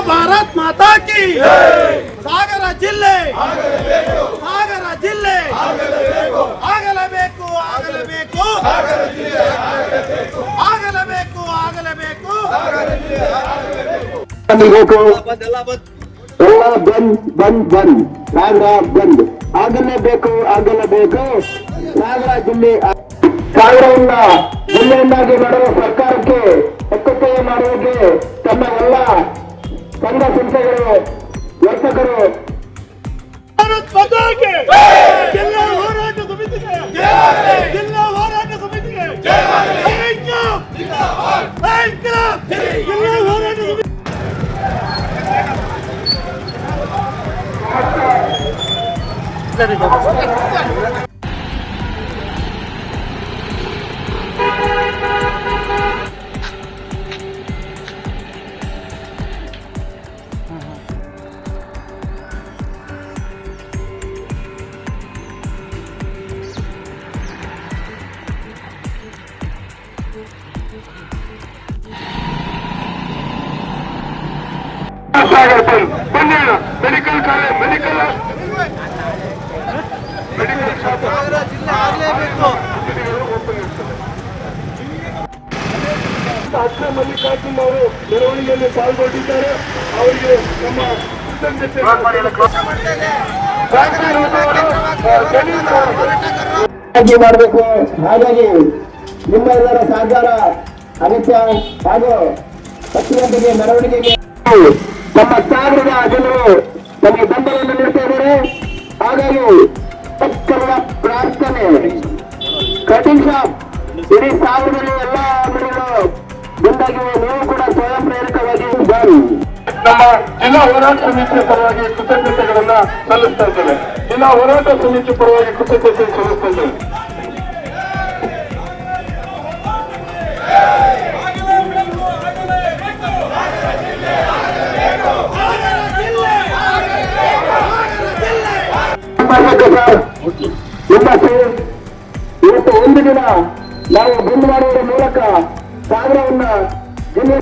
ಭಾರತ್ ಮಾತಾ ಕಿ ಸಾಗರ ಜಿಲ್ಲೆ ಸಾಗರ ಜಿಲ್ಲೆ ಆಗಲೇಬೇಕು ಆಗಲೇಬೇಕು ಆಗಲೇಬೇಕು ಆಗಲೇಬೇಕು ಎಲ್ಲ ಬಂದ್ ಬಂದ್ ಬಂದ್ ಸಾಗರ ಬಂದ್ ಆಗಲೇಬೇಕು ಆಗಲೇಬೇಕು ಸಾಗರ ಜಿಲ್ಲೆ ಸಾಗರವನ್ನ ಜಿಲ್ಲೆಯನ್ನಾಗಿ ಮಾಡುವ ಸರ್ಕಾರಕ್ಕೆ ಒಕ್ಕೂಟ ಮಾಡುವುದಕ್ಕೆ ತಮ್ಮ ಎಲ್ಲ ಸಂಘ ಸಂಸ್ಥೆಗಳು ವರ್ತಕರು ಜಿಲ್ಲಾ ಹೋರಾಟ ಸಮಿತಿಗೆ ಜಿಲ್ಲಾ ಹೋರಾಟ ಸಮಿತಿಗೆ ಜಿಲ್ಲಾ ಹೋರಾಟ ಸಮಿತಿ ಬನ್ನಿ ಮೆಡಿಕಲ್ ಕಾಲೇಜ್ ಮೆಡಿಕಲ್ ಅಕ್ಕ ಮಲ್ಲಿಕಾರ್ಜುನ್ ಅವರು ಮೆರವಣಿಗೆಯಲ್ಲಿ ಪಾಲ್ಗೊಂಡಿದ್ದಾರೆ. ಅವರಿಗೆ ನಮ್ಮ ಮಾಡಬೇಕು. ಹಾಗಾಗಿ ನಿಮ್ಮ ಎಲ್ಲರ ಸಹಕಾರ ಅಗತ್ಯ. ಹಾಗೂ 10 ಗಂಟೆಗೆ ಮೆರವಣಿಗೆಗೆ ನಮ್ಮ ಸಾಗರದ ಜನರು ನಮಗೆ ಬೆಂಬಲವನ್ನು ನೀಡ್ತಾ ಇದ್ದಾರೆ. ಹಾಗಾಗಿ ತಕ್ಷಣ ಪ್ರಾರ್ಥನೆ ಕಟಿಂಗ್ ಶಾಪ್ ಇಡೀ ಸಾಗರದಲ್ಲಿ ಎಲ್ಲ ಅಂಗಡಿಗಳು ಬಂದಾಗಿವೆ. ನೀವು ಕೂಡ ಸ್ವಯಂ ಪ್ರೇರಿತವಾಗಿ ಬನ್ನಿ. ನಮ್ಮ ಜಿಲ್ಲಾ ಹೋರಾಟ ಸಮಿತಿಯ ಪರವಾಗಿ ಕೃತಜ್ಞತೆಗಳನ್ನ ಸಲ್ಲಿಸ್ತಾ ಇದ್ದೇವೆ. ಜಿಲ್ಲಾ ಹೋರಾಟ ಸಮಿತಿ ಪರವಾಗಿ ಕೃತಜ್ಞತೆ ಸಲ್ಲಿಸ್ತಾ ಇದ್ದೇವೆ. ಇವತ್ತು ಒಂದು ದಿನ ನಾವು ಬಂದ್ ಮಾಡುವುದರ ಮೂಲಕ ಸಾಗರವನ್ನ ಜಿಲ್ಲೆ